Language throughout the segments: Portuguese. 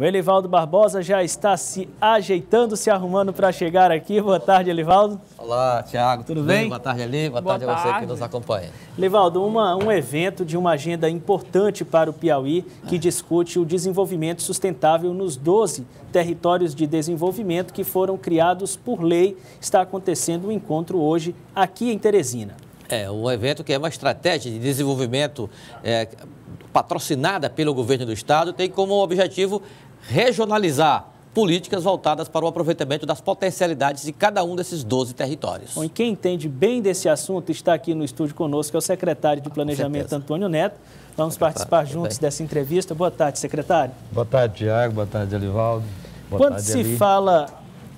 O Elivaldo Barbosa já está se ajeitando, se arrumando para chegar aqui. Boa tarde, Elivaldo. Olá, Tiago. Tudo bem? Boa tarde, Ali. Boa tarde a você que nos acompanha. Elivaldo, um evento de uma agenda importante para o Piauí que discute o desenvolvimento sustentável nos 12 territórios de desenvolvimento que foram criados por lei. Está acontecendo um encontro hoje aqui em Teresina. É um evento que é uma estratégia de desenvolvimento patrocinada pelo governo do estado, tem como objetivo regionalizar políticas voltadas para o aproveitamento das potencialidades de cada um desses 12 territórios. Bom, e quem entende bem desse assunto está aqui no estúdio conosco, é o secretário de Planejamento, Antônio Neto. Vamos participar juntos dessa entrevista. Boa tarde, secretário. Boa tarde, Tiago. Boa tarde, Elivaldo.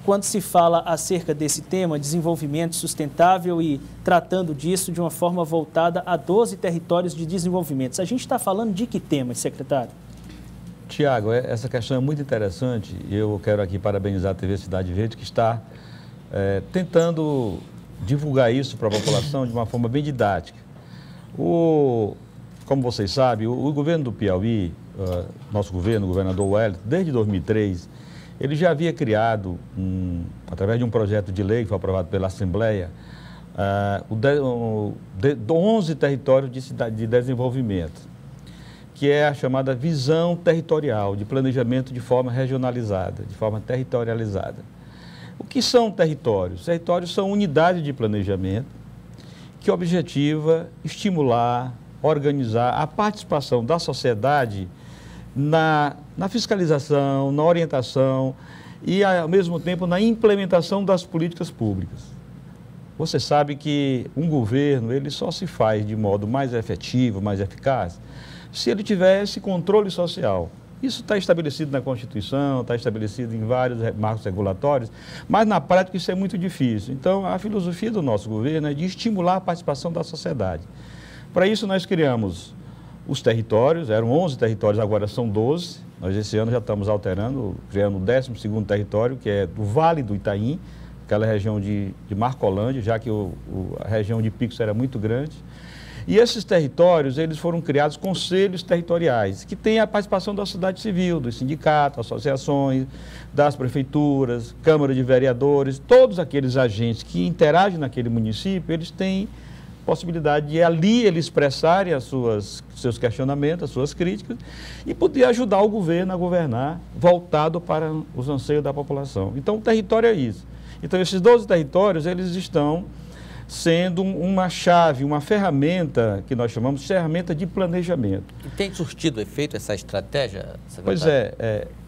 Quando se fala acerca desse tema, desenvolvimento sustentável e tratando disso de uma forma voltada a 12 territórios de desenvolvimento, a gente está falando de que temas, secretário? Tiago, essa questão é muito interessante e eu quero aqui parabenizar a TV Cidade Verde que está tentando divulgar isso para a população de uma forma bem didática. Como vocês sabem, o governo do Piauí, nosso governo, o governador Wellington, desde 2003, ele já havia criado, através de um projeto de lei que foi aprovado pela Assembleia, 11 territórios de desenvolvimento, que é a chamada visão territorial, de planejamento de forma regionalizada, de forma territorializada. O que são territórios? Territórios são unidades de planejamento que objetiva estimular, organizar a participação da sociedade na fiscalização, na orientação e, ao mesmo tempo, na implementação das políticas públicas. Você sabe que um governo ele só se faz de modo mais efetivo, mais eficaz, se ele tiver esse controle social. Isso está estabelecido na Constituição, está estabelecido em vários marcos regulatórios, mas na prática isso é muito difícil. Então, a filosofia do nosso governo é de estimular a participação da sociedade. Para isso, nós criamos os territórios, eram 11 territórios, agora são 12. Nós esse ano já estamos alterando, criando o 12º território, que é do Vale do Itaim, aquela região de Marcolândia, já que a região de Picos era muito grande. E esses territórios, eles foram criados conselhos territoriais, que têm a participação da sociedade civil, dos sindicatos, associações, das prefeituras, Câmara de Vereadores, todos aqueles agentes que interagem naquele município, eles têm possibilidade de ali eles expressarem seus questionamentos, as suas críticas e poder ajudar o governo a governar voltado para os anseios da população. Então, o território é isso. Então, esses 12 territórios, eles estão sendo uma chave, uma ferramenta que nós chamamos de ferramenta de planejamento. E tem surtido efeito essa estratégia, secretário? Pois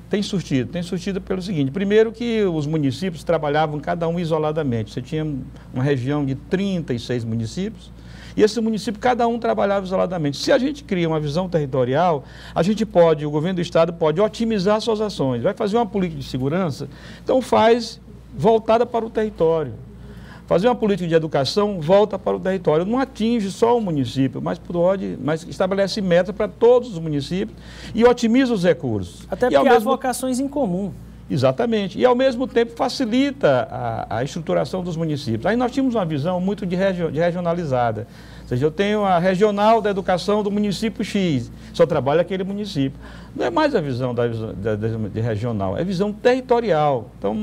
tem surtido pelo seguinte, primeiro que os municípios trabalhavam cada um isoladamente, você tinha uma região de 36 municípios, e esse município, cada um trabalhava isoladamente. Se a gente cria uma visão territorial, o governo do estado pode otimizar suas ações, vai fazer uma política de segurança, então faz voltada para o território. Fazer uma política de educação volta para o território, não atinge só o município, mas estabelece metas para todos os municípios e otimiza os recursos. Até porque há vocações em comum. Exatamente. E, ao mesmo tempo, facilita a estruturação dos municípios. Aí nós tínhamos uma visão muito de regionalizada. Ou seja, eu tenho a regional da educação do município X, só trabalha aquele município. Não é mais a visão de regional, é visão territorial. Então,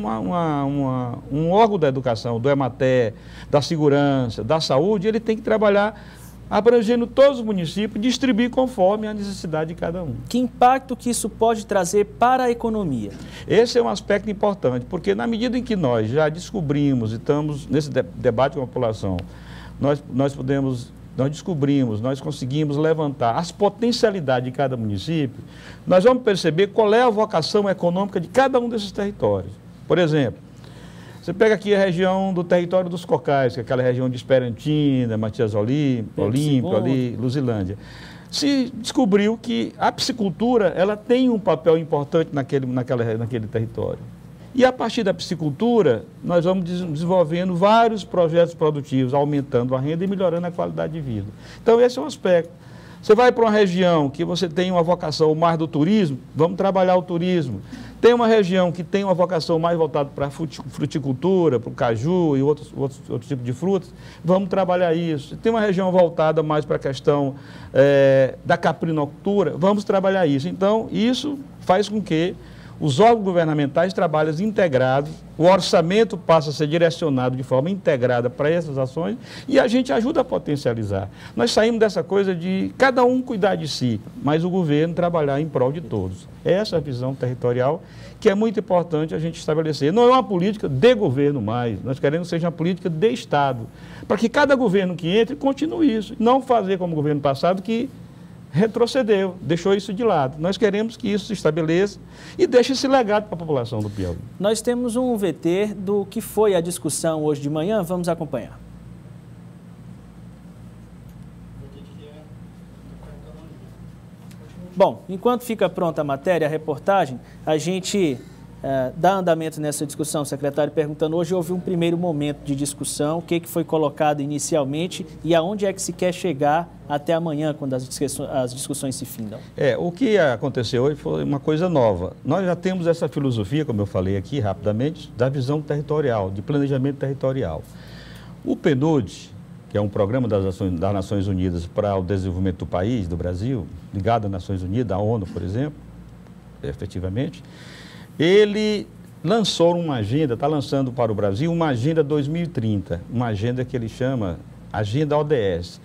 um órgão da educação, do EMATE, da segurança, da saúde, ele tem que trabalhar abrangendo todos os municípios, distribuir conforme a necessidade de cada um. Que impacto que isso pode trazer para a economia? Esse é um aspecto importante, porque na medida em que nós já descobrimos e estamos nesse debate com a população, nós conseguimos levantar as potencialidades de cada município, nós vamos perceber qual é a vocação econômica de cada um desses territórios. Por exemplo, você pega aqui a região do território dos Cocais, que é aquela região de Esperantina, Matias Olímpio, ali, Luzilândia. Se descobriu que a piscicultura ela tem um papel importante naquele território. E a partir da piscicultura, nós vamos desenvolvendo vários projetos produtivos, aumentando a renda e melhorando a qualidade de vida. Então, esse é um aspecto. Você vai para uma região que você tem uma vocação mais do turismo, vamos trabalhar o turismo. Tem uma região que tem uma vocação mais voltada para a fruticultura, para o caju e outros tipos de frutas, vamos trabalhar isso. Tem uma região voltada mais para a questão da caprinocultura, vamos trabalhar isso. Então, isso faz com que Os órgãos governamentais trabalham integrados, o orçamento passa a ser direcionado de forma integrada para essas ações e a gente ajuda a potencializar. Nós saímos dessa coisa de cada um cuidar de si, mas o governo trabalhar em prol de todos. Essa é a visão territorial que é muito importante a gente estabelecer. Não é uma política de governo mais, nós queremos que seja uma política de Estado, para que cada governo que entre continue isso, não fazer como o governo passado que retrocedeu, deixou isso de lado. Nós queremos que isso se estabeleça e deixe esse legado para a população do Piauí. Nós temos um VT do que foi a discussão hoje de manhã, vamos acompanhar. Bom, enquanto fica pronta a matéria, a reportagem, a gente dá andamento nessa discussão, secretário, perguntando, hoje houve um primeiro momento de discussão, o que foi colocado inicialmente e aonde é que se quer chegar até amanhã, quando as discussões se findam? O que aconteceu hoje foi uma coisa nova. Nós já temos essa filosofia, como eu falei aqui rapidamente, da visão territorial, de planejamento territorial. O PNUD, que é um programa das Nações Unidas para o desenvolvimento do país, do Brasil, ligado às Nações Unidas, à ONU, por exemplo, efetivamente, ele lançou uma agenda, está lançando para o Brasil uma agenda 2030, uma agenda que ele chama Agenda ODS,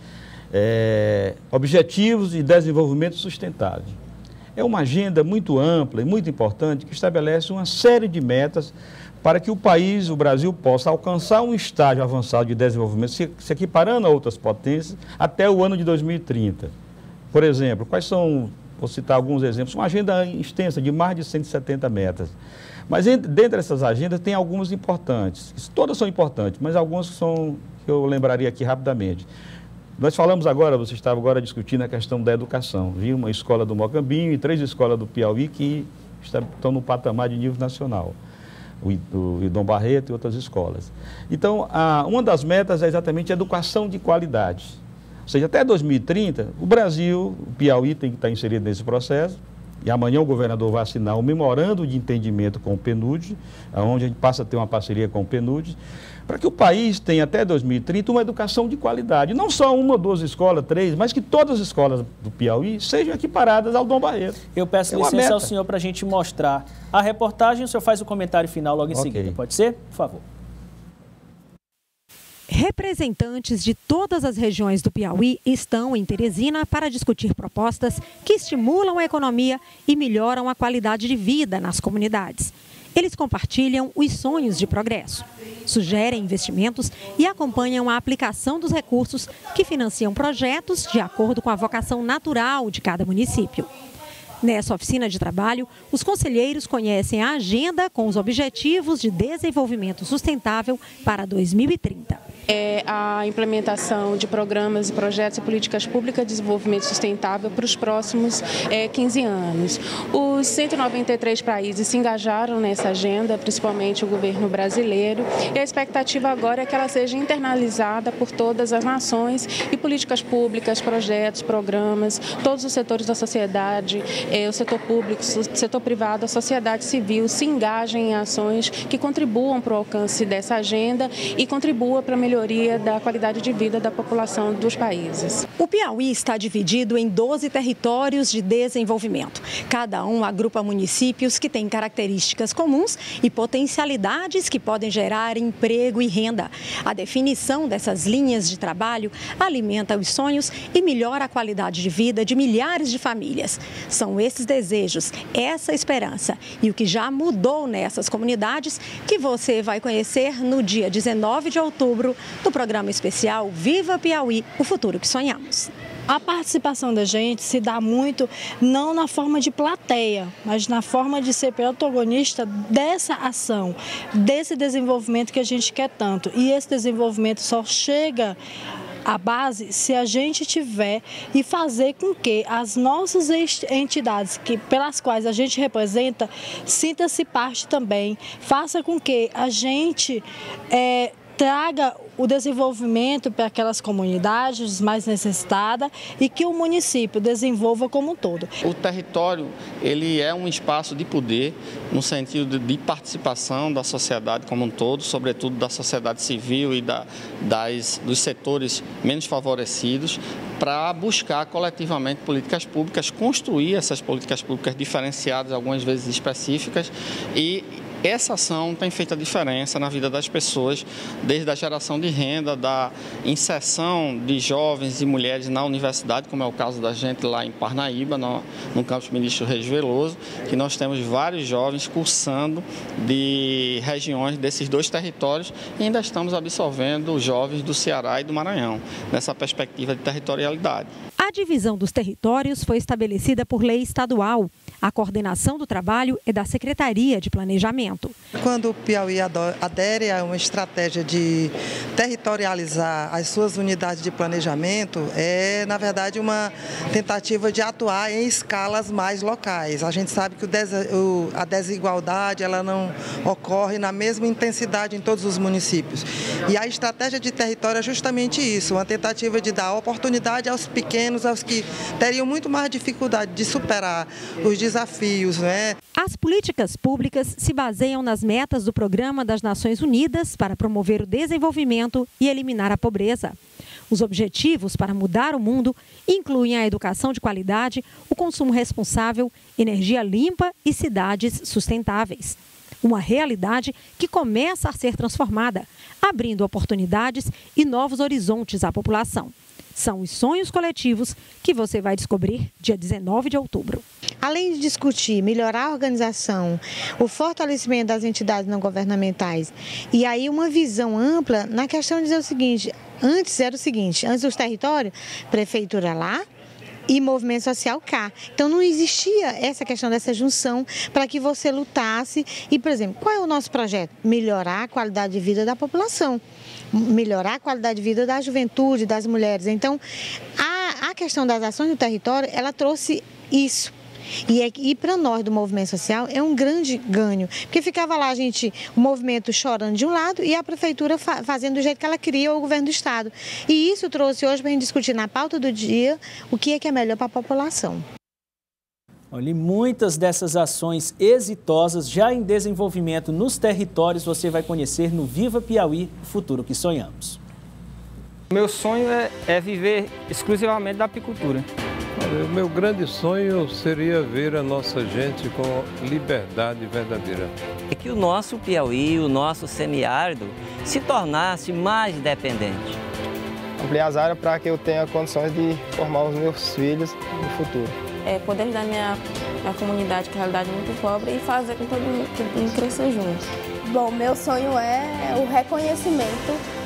Objetivos de Desenvolvimento Sustentável. É uma agenda muito ampla e muito importante que estabelece uma série de metas para que o país, o Brasil, possa alcançar um estágio avançado de desenvolvimento, se equiparando a outras potências, até o ano de 2030. Por exemplo, quais são... Vou citar alguns exemplos, uma agenda extensa de mais de 170 metas. Mas dentro dessas agendas tem algumas importantes. Todas são importantes, mas algumas que eu lembraria aqui rapidamente. Nós falamos agora, você estava agora discutindo a questão da educação. Vi uma escola do Mocambinho e 3 escolas do Piauí que estão no patamar de nível nacional. O Idom Barreto e outras escolas. Então, uma das metas é exatamente a educação de qualidade. Ou seja, até 2030, o Brasil, o Piauí tem que estar inserido nesse processo, e amanhã o governador vai assinar um memorando de entendimento com o PNUD, onde a gente passa a ter uma parceria com o PNUD, para que o país tenha até 2030 uma educação de qualidade. Não só 1 ou 2 escolas, 3, mas que todas as escolas do Piauí sejam equiparadas ao Dom Barreto. Eu peço licença ao senhor para a gente mostrar a reportagem, o senhor faz o comentário final logo em seguida. Pode ser? Por favor. Representantes de todas as regiões do Piauí estão em Teresina para discutir propostas que estimulam a economia e melhoram a qualidade de vida nas comunidades. Eles compartilham os sonhos de progresso, sugerem investimentos e acompanham a aplicação dos recursos que financiam projetos de acordo com a vocação natural de cada município. Nessa oficina de trabalho, os conselheiros conhecem a agenda com os Objetivos de Desenvolvimento Sustentável para 2030. A implementação de programas e projetos e políticas públicas de desenvolvimento sustentável para os próximos 15 anos. Os 193 países se engajaram nessa agenda, principalmente o governo brasileiro, e a expectativa agora é que ela seja internalizada por todas as nações e políticas públicas, projetos, programas, todos os setores da sociedade, o setor público, o setor privado, a sociedade civil se engajem em ações que contribuam para o alcance dessa agenda e contribuam para a melhoria da qualidade de vida da população dos países. O Piauí está dividido em 12 territórios de desenvolvimento. Cada um agrupa municípios que têm características comuns e potencialidades que podem gerar emprego e renda. A definição dessas linhas de trabalho alimenta os sonhos e melhora a qualidade de vida de milhares de famílias. São esses desejos, essa esperança e o que já mudou nessas comunidades que você vai conhecer no dia 19 de outubro no programa especial Viva Piauí, o futuro que sonhamos. A participação da gente se dá muito, não na forma de plateia, mas na forma de ser protagonista dessa ação, desse desenvolvimento que a gente quer tanto. E esse desenvolvimento só chega à base se a gente tiver e fazer com que as nossas entidades pelas quais a gente representa sinta-se parte também, faça com que a gente traga o desenvolvimento para aquelas comunidades mais necessitadas e que o município desenvolva como um todo. O território, ele é um espaço de poder no sentido de participação da sociedade como um todo, sobretudo da sociedade civil e dos setores menos favorecidos, para buscar coletivamente políticas públicas, construir essas políticas públicas diferenciadas, algumas vezes específicas, e essa ação tem feito a diferença na vida das pessoas, desde a geração de renda, da inserção de jovens e mulheres na universidade, como é o caso da gente lá em Parnaíba, no campus Ministro Reis Veloso, que nós temos vários jovens cursando de regiões desses dois territórios e ainda estamos absorvendo jovens do Ceará e do Maranhão, nessa perspectiva de territorialidade. A divisão dos territórios foi estabelecida por lei estadual. A coordenação do trabalho é da Secretaria de Planejamento. Quando o Piauí adere a uma estratégia de territorializar as suas unidades de planejamento, é, na verdade, uma tentativa de atuar em escalas mais locais. A gente sabe que a desigualdade ela não ocorre na mesma intensidade em todos os municípios. E a estratégia de território é justamente isso, uma tentativa de dar oportunidade aos pequenos, aos que teriam muito mais dificuldade de superar os desafios, né? As políticas públicas se baseiam nas metas do Programa das Nações Unidas para promover o desenvolvimento e eliminar a pobreza. Os objetivos para mudar o mundo incluem a educação de qualidade, o consumo responsável, energia limpa e cidades sustentáveis. Uma realidade que começa a ser transformada, abrindo oportunidades e novos horizontes à população. São os sonhos coletivos que você vai descobrir dia 19 de outubro. Além de discutir, melhorar a organização, o fortalecimento das entidades não governamentais e aí uma visão ampla na questão de dizer o seguinte, antes dos territórios, prefeitura lá e movimento social cá. Então não existia essa questão dessa junção para que você lutasse e, por exemplo, qual é o nosso projeto? Melhorar a qualidade de vida da população. Melhorar a qualidade de vida da juventude, das mulheres. Então, a questão das ações do território, ela trouxe isso. E para nós do movimento social é um grande ganho, porque ficava lá o movimento chorando de um lado e a prefeitura fazendo do jeito que ela queria, o governo do estado. E isso trouxe hoje para a gente discutir na pauta do dia o que é melhor para a população. Olha, muitas dessas ações exitosas já em desenvolvimento nos territórios você vai conhecer no Viva Piauí, o futuro que sonhamos. Meu sonho é viver exclusivamente da apicultura. O meu grande sonho seria ver a nossa gente com liberdade verdadeira. É que o nosso Piauí, o nosso semiárido, se tornasse mais independente. Ampliar as áreas para que eu tenha condições de formar os meus filhos no futuro. Poder ajudar minha comunidade, que é uma realidade muito pobre, e fazer com que todo mundo cresça junto. Bom, meu sonho é o reconhecimento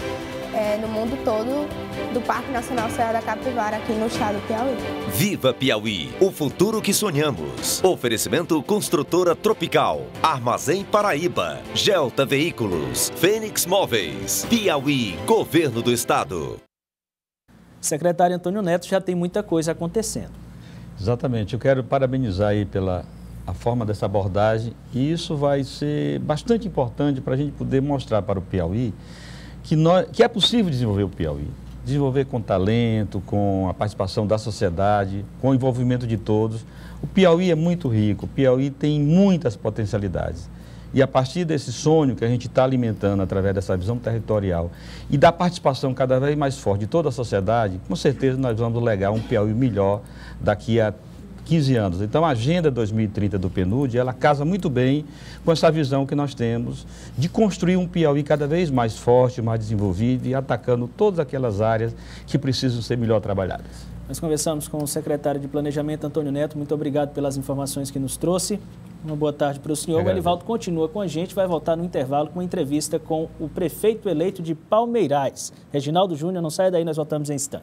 no mundo todo do Parque Nacional Serra da Capivara, aqui no estado do Piauí. Viva Piauí, o futuro que sonhamos. Oferecimento Construtora Tropical, Armazém Paraíba, Gelta Veículos, Fênix Móveis, Piauí, Governo do Estado. Secretário Antônio Neto, já tem muita coisa acontecendo. Exatamente, eu quero parabenizar aí pela forma dessa abordagem e isso vai ser bastante importante para a gente poder mostrar para o Piauí que é possível desenvolver o Piauí. Desenvolver com talento, com a participação da sociedade, com o envolvimento de todos. O Piauí é muito rico, o Piauí tem muitas potencialidades. E a partir desse sonho que a gente está alimentando através dessa visão territorial e da participação cada vez mais forte de toda a sociedade, com certeza nós vamos legar um Piauí melhor daqui a 15 anos. Então a Agenda 2030 do PNUD, ela casa muito bem com essa visão que nós temos de construir um Piauí cada vez mais forte, mais desenvolvido e atacando todas aquelas áreas que precisam ser melhor trabalhadas. Nós conversamos com o secretário de Planejamento, Antônio Neto. Muito obrigado pelas informações que nos trouxe. Uma boa tarde para o senhor. O Elivaldo continua com a gente, vai voltar no intervalo com uma entrevista com o prefeito eleito de Palmeirais. Reginaldo Júnior, não saia daí, nós voltamos em instante.